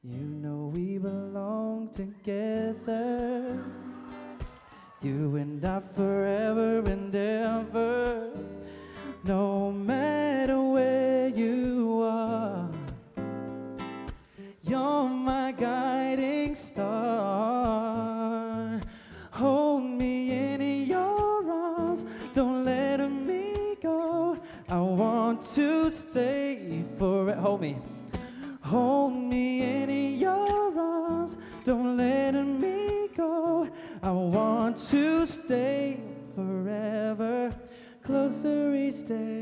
You know we belong together, you and I forever and ever. No matter where you are, you're my guiding star. Hold me in your arms, don't let me go. I want to stay forever. Hold me. Hold me in your arms, don't let me go. I want to stay forever, closer each day.